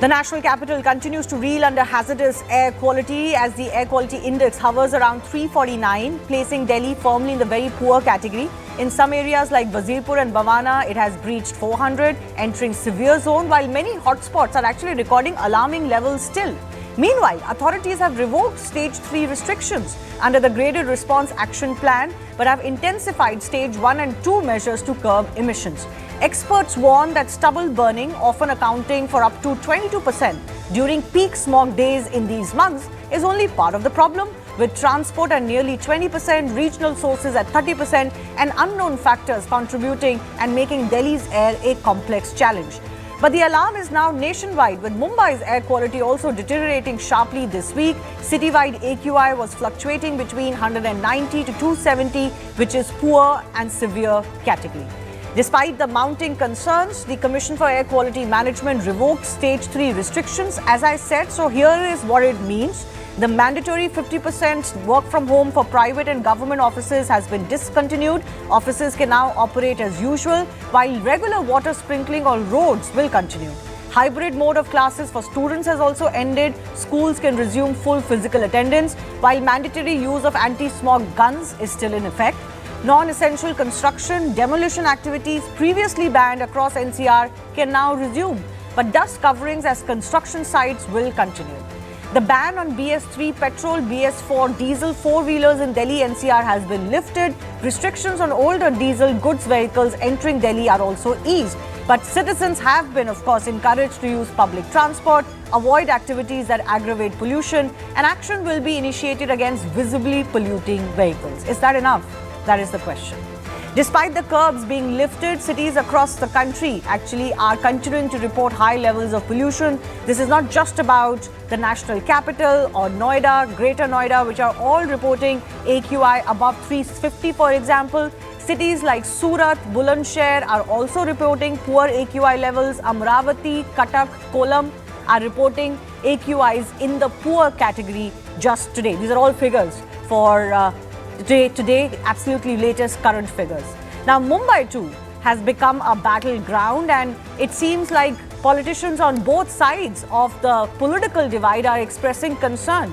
The national capital continues to reel under hazardous air quality as the air quality index hovers around 349, placing Delhi firmly in the very poor category. In some areas like Wazirpur and Bhavana, it has breached 400, entering severe zone, while many hotspots are actually recording alarming levels still. Meanwhile, authorities have revoked stage 3 restrictions under the graded response action plan, but have intensified stage 1 and 2 measures to curb emissions. Experts warn that stubble burning, often accounting for up to 22% during peak smog days in these months, is only part of the problem, with transport at nearly 20%, regional sources at 30%, and unknown factors contributing and making Delhi's air a complex challenge. But the alarm is now nationwide, with Mumbai's air quality also deteriorating sharply this week. Citywide AQI was fluctuating between 190 to 270, which is poor and severe category. Despite the mounting concerns, the Commission for Air Quality Management revoked stage 3 restrictions, as I said. So here is what it means. The mandatory 50% work from home for private and government offices has been discontinued. Offices can now operate as usual, while regular water sprinkling on roads will continue. Hybrid mode of classes for students has also ended. Schools can resume full physical attendance, while mandatory use of anti-smog guns is still in effect. Non-essential construction, demolition activities previously banned across NCR can now resume, but dust coverings as construction sites will continue. The ban on BS3 petrol, BS4 diesel four-wheelers in Delhi NCR has been lifted. Restrictions on older diesel goods vehicles entering Delhi are also eased. But citizens have been, of course, encouraged to use public transport, avoid activities that aggravate pollution, and action will be initiated against visibly polluting vehicles. Is that enough? That is the question. Despite the curbs being lifted, cities across the country actually are continuing to report high levels of pollution. This is not just about the national capital or Noida, Greater Noida, which are all reporting AQI above 350, for example. Cities like Surat, Bulandshahr are also reporting poor AQI levels. Amravati, Cuttack, Kollam are reporting AQIs in the poor category just today. These are all figures for Today, absolutely latest current figures. Now, Mumbai too has become a battleground, and it seems like politicians on both sides of the political divide are expressing concern,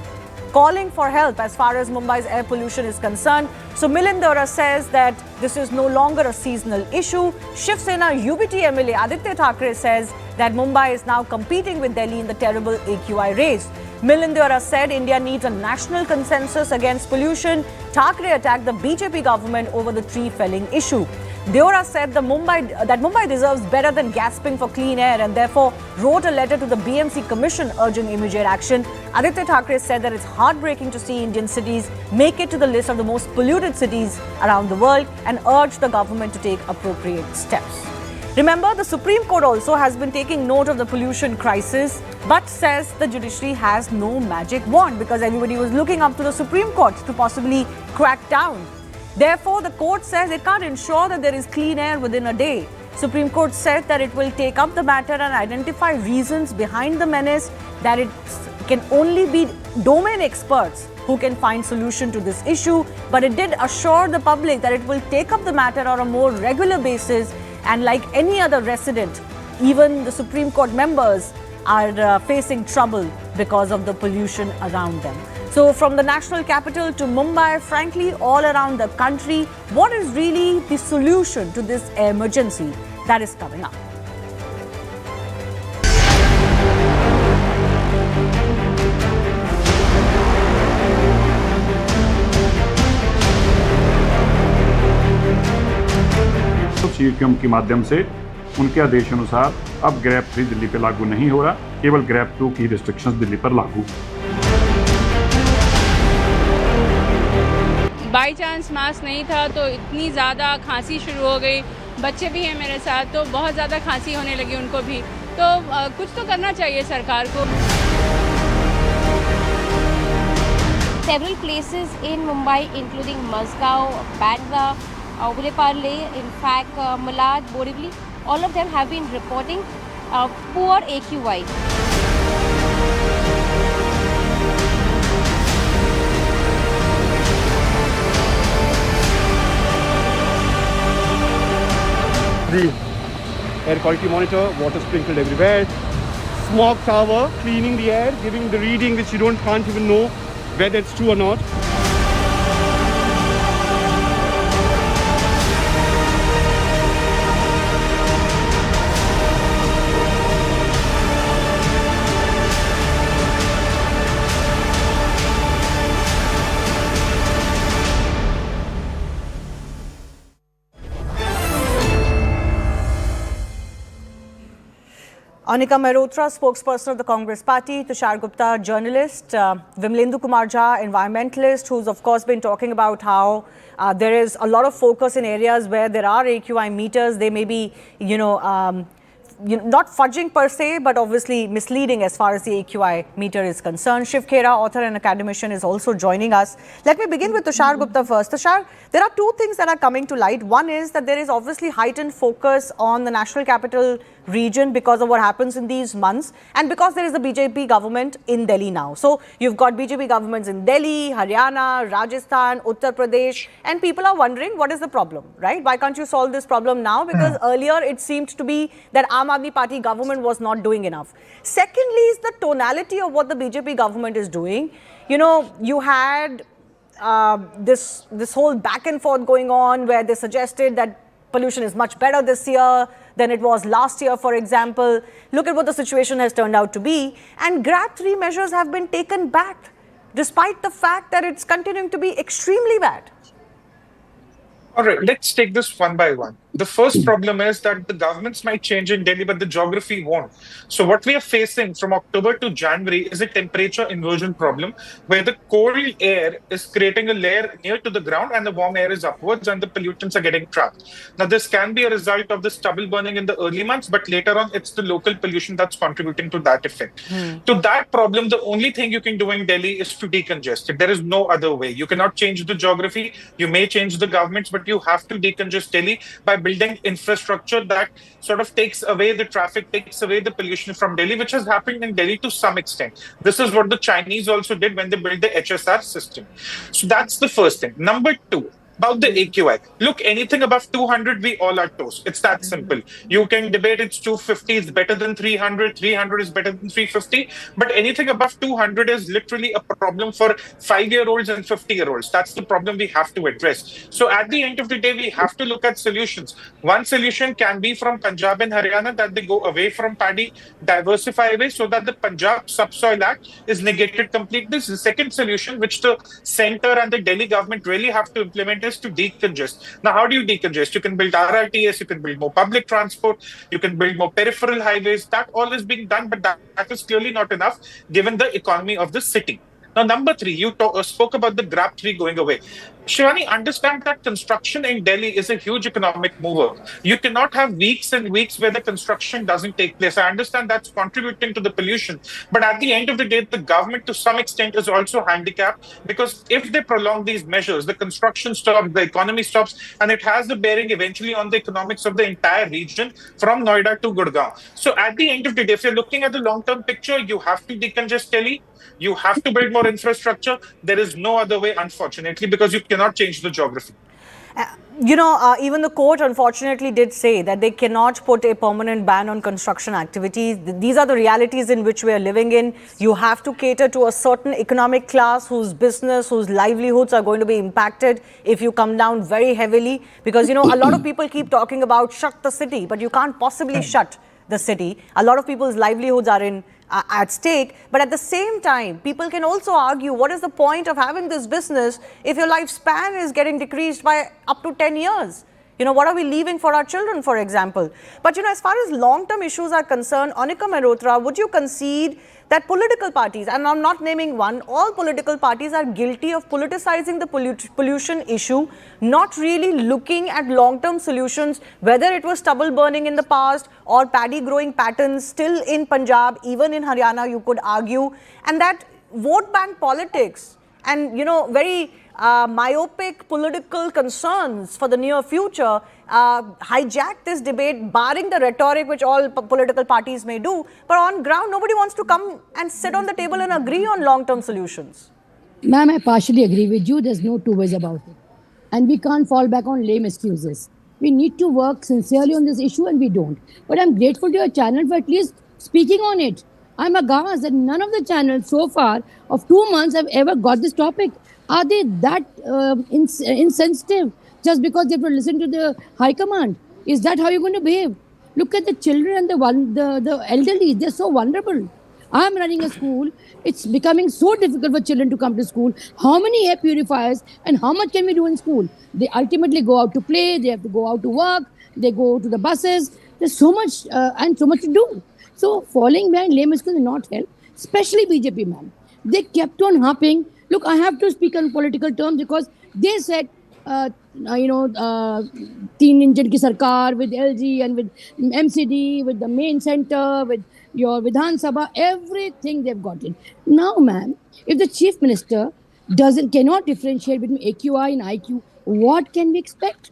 calling for help as far as Mumbai's air pollution is concerned. So Milind Deora says that this is no longer a seasonal issue. Shiv Sena UBT MLA Aditya Thackeray says that Mumbai is now competing with Delhi in the terrible AQI race. Milind Deora said India needs a national consensus against pollution. Thackeray attacked the BJP government over the tree felling issue. Deora said that Mumbai deserves better than gasping for clean air, and therefore wrote a letter to the BMC Commission urging immediate action. Aditya Thackeray said that it's heartbreaking to see Indian cities make it to the list of the most polluted cities around the world, and urged the government to take appropriate steps. Remember, the Supreme Court also has been taking note of the pollution crisis, but says the judiciary has no magic wand, because everybody was looking up to the Supreme Court to possibly crack down. Therefore, the court says it can't ensure that there is clean air within a day. Supreme Court said that it will take up the matter and identify reasons behind the menace, that it can only be domain experts who can find solution to this issue. But it did assure the public that it will take up the matter on a more regular basis, and like any other resident, even the Supreme Court members are facing trouble because of the pollution around them. So from the national capital to Mumbai, frankly, all around the country, what is really the solution to this emergency? That is coming up. सीक्यूएम के माध्यम से उनके आदेश अनुसार अब grab 3 Delhi पे लागू नहीं हो रहा, केवल ग्रैप 2 की रिस्ट्रिक्शंस दिल्ली पर लागू। बाई चांस मास्क नहीं था तो इतनी ज़्यादा खांसी शुरू हो गई। बच्चे भी हैं मेरे साथ, तो बहुत ज़्यादा खांसी होने लगी उनको भी। तो कुछ तो करना चाहिए सरकार को। Several places in Mumbai, including Mazgaon, Bandra, Uliparle, in fact, Malad, Borivali, all of them have been reporting poor AQI. The air quality monitor, water sprinkled everywhere, smog tower, cleaning the air, giving the reading which you can't even know whether it's true or not. Anika Mehrotra, spokesperson of the Congress Party, Tushar Gupta, journalist, Vimlendu Kumar Jha, environmentalist, who's of course been talking about how there is a lot of focus in areas where there are AQI meters. They may be, not fudging per se, but obviously misleading as far as the AQI meter is concerned. Shiv Khera, author and academician, is also joining us. Let me begin with Tushar Gupta first. Tushar, there are two things that are coming to light. One is that there is obviously heightened focus on the national capital region because of what happens in these months and because there is a BJP government in Delhi now. So you've got BJP governments in Delhi, Haryana, Rajasthan, Uttar Pradesh, and people are wondering what is the problem, right? Why can't you solve this problem now? Because earlier it seemed to be that Aam Aadmi Party government was not doing enough. Secondly is the tonality of what the BJP government is doing. You had this whole back and forth going on where they suggested that pollution is much better this year than it was last year, for example. Look at what the situation has turned out to be. And GRAP 3 measures have been taken back, despite the fact that it's continuing to be extremely bad. All right, let's take this one by one. The first problem is that the governments might change in Delhi, but the geography won't. So what we are facing from October to January is a temperature inversion problem where the cold air is creating a layer near to the ground and the warm air is upwards and the pollutants are getting trapped. Now, this can be a result of the stubble burning in the early months, but later on, it's the local pollution that's contributing to that effect. To that problem, the only thing you can do in Delhi is to decongest it. There is no other way. You cannot change the geography. You may change the governments, but you have to decongest Delhi by building infrastructure that sort of takes away the traffic, takes away the pollution from Delhi, which has happened in Delhi to some extent. This is what the Chinese also did when they built the HSR system. So that's the first thing. Number two, about the AQI. Look, anything above 200, we all are toast. It's that simple. You can debate it's 250 is better than 300, 300 is better than 350, but anything above 200 is literally a problem for 5-year-olds and 50-year-olds. That's the problem we have to address. So at the end of the day, we have to look at solutions. One solution can be from Punjab and Haryana that they go away from paddy, diversify away so that the Punjab Subsoil Act is negated completely. The second solution, which the center and the Delhi government really have to implement, is to decongest. Now, how do you decongest? You can build RRTS, you can build more public transport, you can build more peripheral highways. That all is being done, but that is clearly not enough given the economy of the city. Now, number three, you spoke about the GRAP 3 going away. Shivani, understand that construction in Delhi is a huge economic mover. You cannot have weeks and weeks where the construction doesn't take place. I understand that's contributing to the pollution. But at the end of the day, the government to some extent is also handicapped because if they prolong these measures, the construction stops, the economy stops, and it has the bearing eventually on the economics of the entire region from Noida to Gurgaon. So at the end of the day, if you're looking at the long-term picture, you have to decongest Delhi. You have to build more infrastructure. There is no other way, unfortunately, because you cannot change the geography. Even the court unfortunately did say that they cannot put a permanent ban on construction activities. These are the realities in which we are living in. You have to cater to a certain economic class whose business, whose livelihoods are going to be impacted if you come down very heavily. Because, a lot of people keep talking about shut the city, but you can't possibly shut the city. A lot of people's livelihoods are at stake, but at the same time, people can also argue, what is the point of having this business if your lifespan is getting decreased by up to 10 years? What are we leaving for our children, for example? But, as far as long-term issues are concerned, Anika Mehrotra, would you concede that political parties, and I'm not naming one, all political parties are guilty of politicizing the pollution issue, not really looking at long-term solutions, whether it was stubble burning in the past or paddy growing patterns still in Punjab, even in Haryana, you could argue, and that vote bank politics and, very myopic political concerns for the near future hijack this debate, barring the rhetoric which all political parties may do. But on ground, nobody wants to come and sit on the table and agree on long-term solutions. Ma'am, I partially agree with you. There's no two ways about it. And we can't fall back on lame excuses. We need to work sincerely on this issue and we don't. But I'm grateful to your channel for at least speaking on it. I'm aghast that none of the channels so far of 2 months have ever got this topic. Are they that insensitive just because they have to listen to the high command? Is that how you're going to behave? Look at the children and the elderly. They're so vulnerable. I'm running a school. It's becoming so difficult for children to come to school. How many air purifiers and how much can we do in school? They ultimately go out to play. They have to go out to work. They go to the buses. There's so much and so much to do. So falling behind lame excuses will not help, especially BJP, man. They kept on harping. Look, I have to speak on political terms because they said, teen engine ki sarkar with LG and with MCD, with the main center, with your Vidhan Sabha, everything they've got it. Now, ma'am, if the chief minister cannot differentiate between AQI and IQ, what can we expect?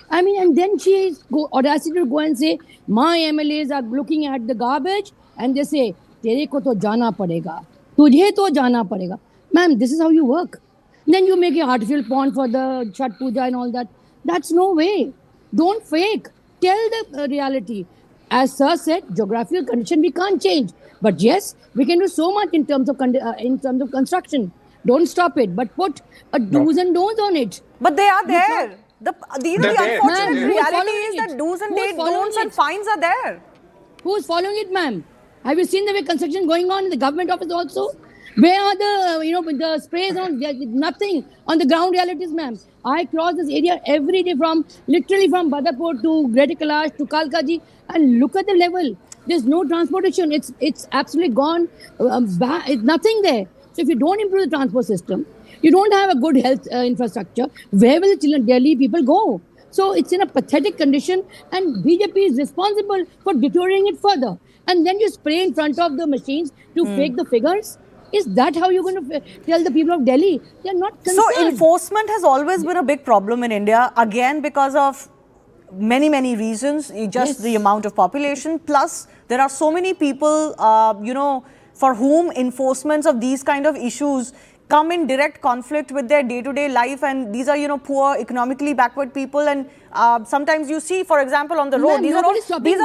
I mean, and then she is audacity to go and say, my MLAs are looking at the garbage and they say, tere ko to jana padega, tujhe to jana padega. Ma'am, this is how you work. Then you make an artificial pond for the Chhat Puja and all that. That's no way. Don't fake. Tell the reality. As Sir said, geographical condition we can't change. But yes, we can do so much in terms of construction. Don't stop it, but put a do's and don'ts on it. But they are there. The They're there. unfortunate Ma'am, reality is that do's and don'ts and fines are there. Who's following it, ma'am? Have you seen the way construction going on in the government office also? Where are the sprays on? There's nothing on the ground realities, ma'am. I cross this area every day literally from Badapur to Greater Kailash to Kalkaji, and look at the level. There's no transportation. It's absolutely gone. It's nothing there. So if you don't improve the transport system, you don't have a good health infrastructure, where will the Delhi people go? So it's in a pathetic condition, and BJP is responsible for deteriorating it further. And then you spray in front of the machines to fake the figures. Is that how you're going to tell the people of Delhi? They're not concerned. So enforcement has always been a big problem in India, again because of many reasons, just the amount of population, plus there are so many people, for whom enforcements of these kind of issues come in direct conflict with their day-to-day life, and these are, poor, economically backward people, and sometimes you see, for example, on the road, these are all civilian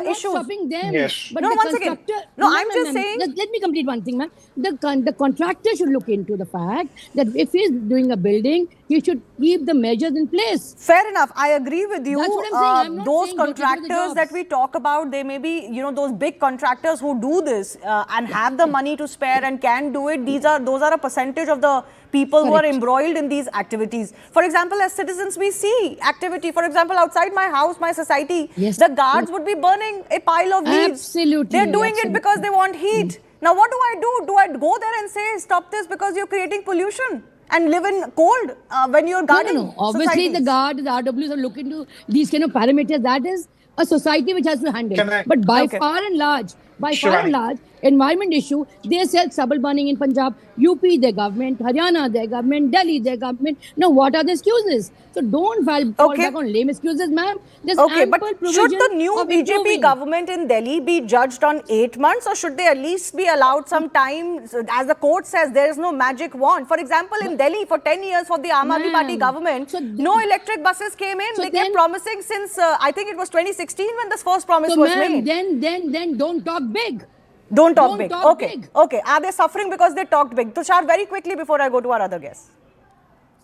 issues. Not stopping them. Yes. But No, the once again. constructor- No, I'm just saying- Let me complete one thing, ma'am. The contractor should look into the fact that if he's doing a building, he should keep the measures in place. Fair enough. I agree with you. That's what I'm saying. I'm not Those saying don't do the contractors that jobs. we talk about, they may be, those big contractors who do this and have the money to spare and can do it. Those are a percentage of the people who are Correct. embroiled in these activities. For example, as citizens, we see activity. For example, outside my house, my society, Yes. the guards would be burning a pile of leaves. Absolutely, They're doing it absolutely. because they want heat. Now, what do I do? Do I go there and say, stop this because you're creating pollution and live in cold when you're guarding? No. Obviously, the societies? guard, the RWs are looking to these kind of parameters. That is a society which has to handle. Can I- But by Okay. far and large, Shivani. environment issue, they said stubble burning in Punjab, UP, their government, Haryana, their government, Delhi, their government. Now, what are the excuses? So don't fall Okay. back on lame excuses, ma'am. There's Okay, but ample should the provision new of BJP improving. government in Delhi be judged on 8 months, or should they at least be allowed some time? As the court says, there is no magic wand. For example, in Delhi, for 10 years for the Aam Aadmi Party Ma'am, government, so no electric buses came in. so They kept then- promising since, I think it was 2016 when this first promise So, was ma'am, made. then don't talk big. Don't talk don't big. talk Okay, big. okay. Are they suffering because they talked big? Tushar, very quickly before I go to our other guests.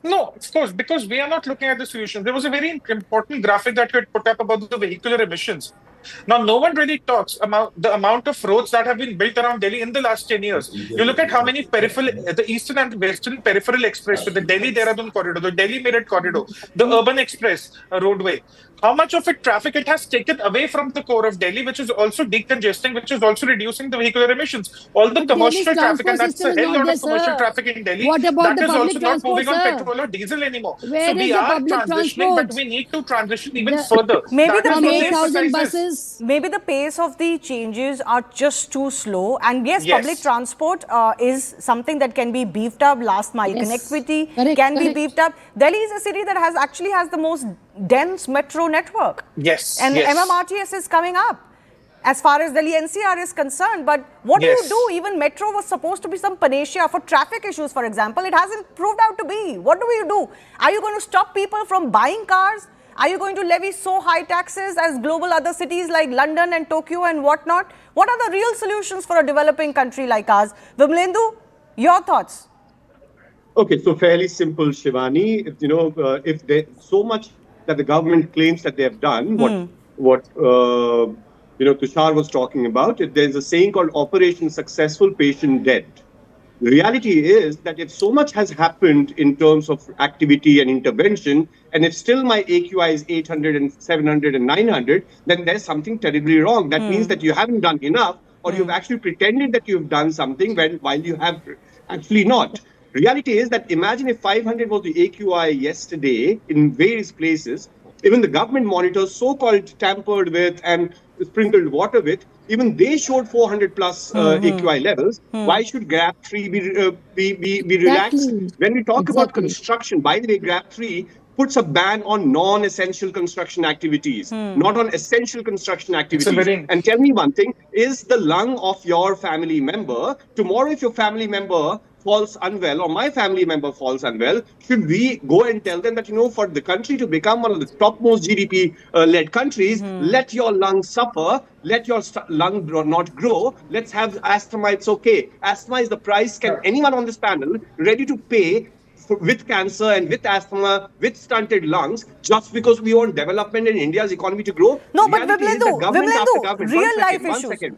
No, of course, because we are not looking at the solution. There was a very important graphic that you had put up about the vehicular emissions. Now, no one really talks about the amount of roads that have been built around Delhi in the last 10 years. You look at how many the eastern and western peripheral express with the Delhi-Dehradun corridor, the Delhi-Meerut corridor, the urban express roadway. How much of it traffic it has taken away from the core of Delhi, which is also decongesting, which is also reducing the vehicular emissions. All the commercial Delhi's traffic, and transport that's a system is hell not lot there, of commercial sir. traffic in Delhi. What about that the is public also not transport, moving on sir? petrol or diesel anymore. Where So is we the are public transitioning, but transport? we need to transition even The- further. Maybe That the is From what pace- the 8,000 exercise is. buses. Maybe the pace of the changes are just too slow. And yes, Yes. public transport is something that can be beefed up. Last mile Yes. connectivity Correct, can be correct. beefed up. Delhi is a city that actually has the most dense metro network. Yes. And yes. MMRTS is coming up as far as Delhi NCR is concerned. But what Yes. do you do? Even metro was supposed to be some panacea for traffic issues, for example. It hasn't proved out to be. What do you do? Are you going to stop people from buying cars? Are you going to levy so high taxes as global other cities like London and Tokyo and whatnot? What are the real solutions for a developing country like ours? Vimlendu, your thoughts? Okay, so fairly simple, Shivani. If there's so much that the government claims that they have done, what Tushar was talking about, there's a saying called Operation Successful, Patient Dead. The reality is that if so much has happened in terms of activity and intervention, and if still my AQI is 800 and 700 and 900, then there's something terribly wrong. That means that you haven't done enough, or you've actually pretended that you've done something while you have actually not. Reality is that imagine if 500 was the AQI yesterday in various places, even the government monitors, so-called tampered with and sprinkled water with, even they showed 400 plus AQI levels. Why should GRAP 3 be relaxed? Exactly. When we talk about Exactly. construction, by the way, GRAP 3 puts a ban on non-essential construction activities, not on essential construction activities. And tell me one thing, is the lung of your family member, tomorrow if your family member falls unwell or my family member falls unwell, should we go and tell them that, for the country to become one of the topmost GDP-led countries, let your lungs suffer, let your lung not grow, let's have asthma, it's okay. Asthma is the price. Can anyone on this panel ready to pay with cancer and with asthma, with stunted lungs, just because we want development in India's economy to grow? No, but Vimlendu, real life issues.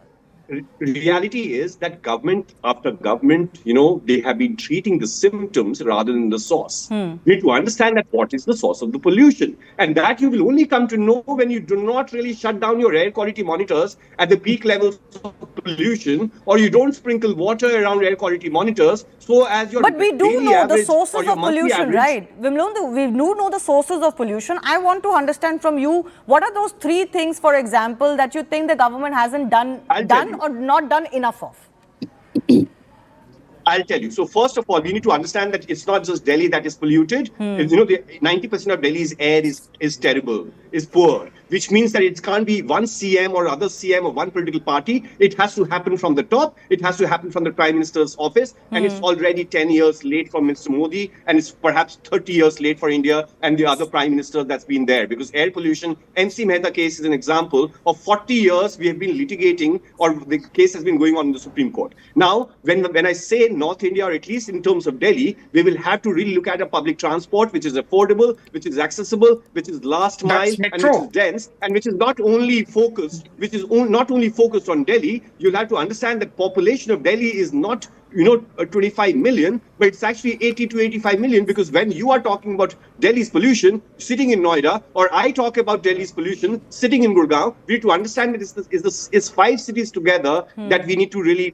Reality is that government after government, they have been treating the symptoms rather than the source. We need to understand that what is the source of the pollution. And that you will only come to know when you do not really shut down your air quality monitors at the peak levels of pollution, or you don't sprinkle water around air quality monitors. So as your But we do know the sources of pollution, average, right? Vimlendu, we do know the sources of pollution. I want to understand from you, what are those three things, for example, that you think the government hasn't done or not done enough of? I'll tell you. So first of all, we need to understand that it's not just Delhi that is polluted. The 90% of Delhi's air is terrible, is poor, which means that it can't be one CM or other CM of one political party. It has to happen from the top. It has to happen from the Prime Minister's office. And it's already 10 years late for Mr. Modi. And it's perhaps 30 years late for India and the other Prime Minister that's been there. Because air pollution, MC Mehta case is an example of 40 years we have been litigating, or the case has been going on in the Supreme Court. Now, when I say North India, or at least in terms of Delhi, we will have to really look at a public transport which is affordable, which is accessible, which is last mile, and which is dense, and which is not only focused, on Delhi. You'll have to understand that population of Delhi is not 25 million, but it's actually 80 to 85 million, because when you are talking about Delhi's pollution sitting in Noida, or I talk about Delhi's pollution sitting in Gurgaon, we need to understand that it's 5 cities together that we need to really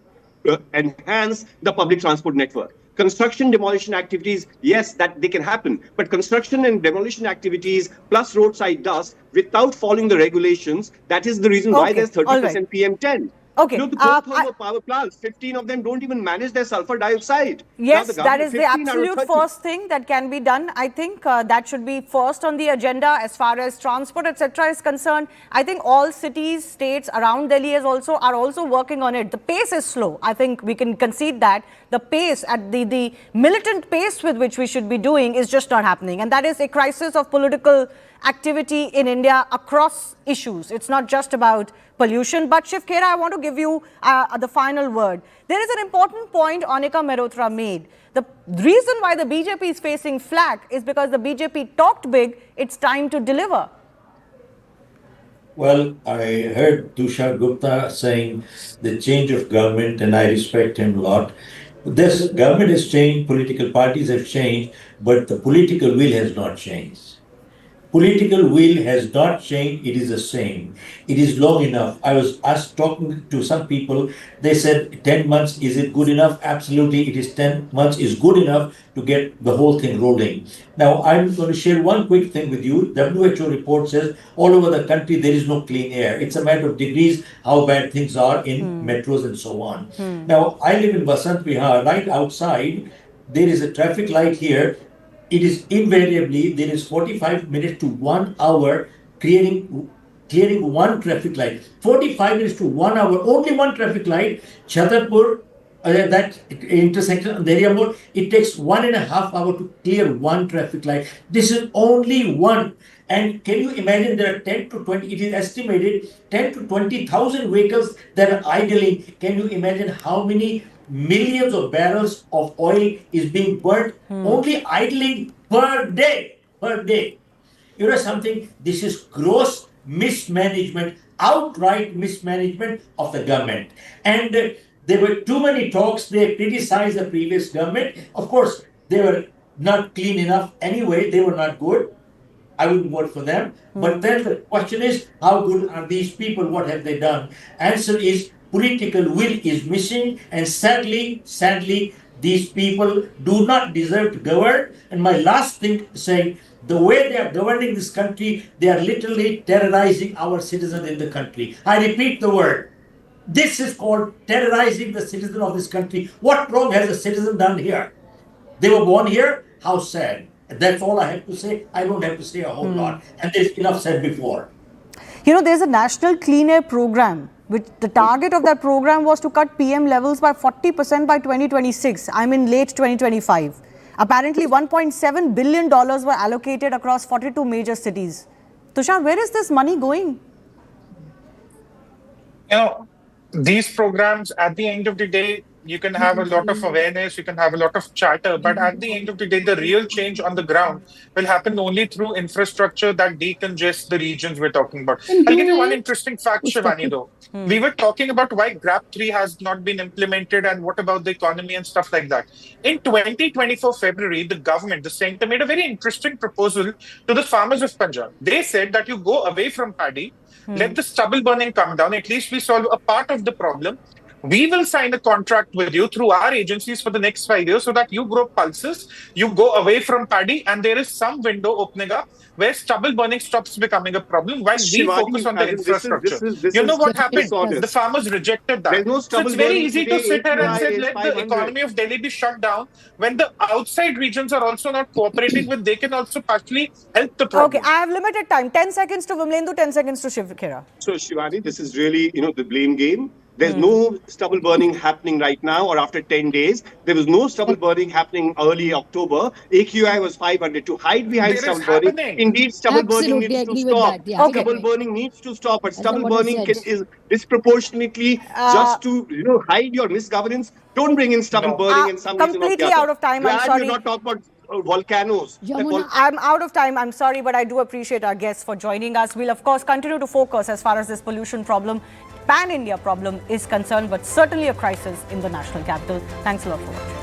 enhance the public transport network. Construction, demolition activities, yes, that they can happen. But construction and demolition activities plus roadside dust without following the regulations, that is the reason why there's 30% PM10. Okay. The thermal power plants, 15 of them don't even manage their sulfur dioxide. Yes, that is the absolute first thing that can be done. I think that should be first on the agenda as far as transport, etc. is concerned. I think all cities, states around Delhi are also working on it. The pace is slow. I think we can concede that. The pace, at the militant pace with which we should be doing, is just not happening. And that is a crisis of political activity in India across issues. It's not just about pollution. But Shiv Khera, I want to give you the final word. There is an important point Anika Mehrotra made. The reason why the BJP is facing flack is because the BJP talked big. It's time to deliver. Well, I heard Tushar Gupta saying the change of government, and I respect him a lot. This government has changed, political parties have changed, but the political will has not changed. Political will has not changed, it is the same. It is long enough. I was talking to some people, they said 10 months, is it good enough? Absolutely, it is 10 months is good enough to get the whole thing rolling. Now, I'm going to share one quick thing with you. WHO report says all over the country there is no clean air. It's a matter of degrees how bad things are in metros and so on. Now, I live in Basant Vihar. Right outside, there is a traffic light here. It is invariably, there is 45 minutes to 1 hour clearing one traffic light. 45 minutes to 1 hour, only one traffic light. Chhatarpur, that intersection, the area mode, it takes 1.5 hours to clear one traffic light. This is only one. And can you imagine there are 10 to 20, it is estimated 10 to 20,000 vehicles that are idling. Can you imagine how many millions of barrels of oil is being burnt only idling per day? Per day. You know something? This is gross mismanagement, outright mismanagement of the government. And there were too many talks. They criticized the previous government. Of course, they were not clean enough anyway. They were not good. I wouldn't vote for them. But then the question is, how good are these people? What have they done? Answer is political will is missing. And sadly, these people do not deserve to govern. And my last thing to say, the way they are governing this country, they are literally terrorizing our citizens in the country. I repeat the word. This is called terrorizing the citizen of this country. What wrong has a citizen done here? They were born here. How sad. That's all I have to say. I don't have to say a whole lot. And there's enough said before. You know, there's a national clean air program, which the target of that program was to cut PM levels by 40% by 2026. I'm in late 2025. Apparently, $1.7 billion were allocated across 42 major cities. Tushar, where is this money going? You know, these programs, at the end of the day, you can have a lot of awareness, you can have a lot of chatter, but at the end of the day, the real change on the ground will happen only through infrastructure that decongests the regions we're talking about. I'll give you one interesting fact, Shivani, though. We were talking about why GRAP 3 has not been implemented and what about the economy and stuff like that. In 2024 February, the government, the centre, made a very interesting proposal to the farmers of Punjab. They said that you go away from paddy, let the stubble burning come down, at least we solve a part of the problem. We will sign a contract with you through our agencies for the next 5 years so that you grow pulses, you go away from paddy, and there is some window opening up where stubble burning stops becoming a problem while we focus on the infrastructure. You know what happened? The farmers rejected that. So it's very easy to sit here and say, let the economy of Delhi be shut down when the outside regions are also not cooperating with, they can also partially help the problem. Okay, I have limited time. 10 seconds to Vimlendu, 10 seconds to Shivkira. So, Shivani, this is really, the blame game. There's no stubble burning happening right now or after 10 days. There was no stubble burning happening early October. AQI was 500. To hide behind stubble burning, indeed, stubble burning needs to stop. Stubble burning needs to stop, but stubble burning is disproportionately just to hide your misgovernance. Don't bring in stubble burning and some completely out of time. I'm sorry. You're not talking about volcanoes. I'm out of time. I'm sorry, but I do appreciate our guests for joining us. We'll, of course, continue to focus as far as this pollution problem, pan-India problem is concerned, but certainly a crisis in the national capital. Thanks a lot for watching.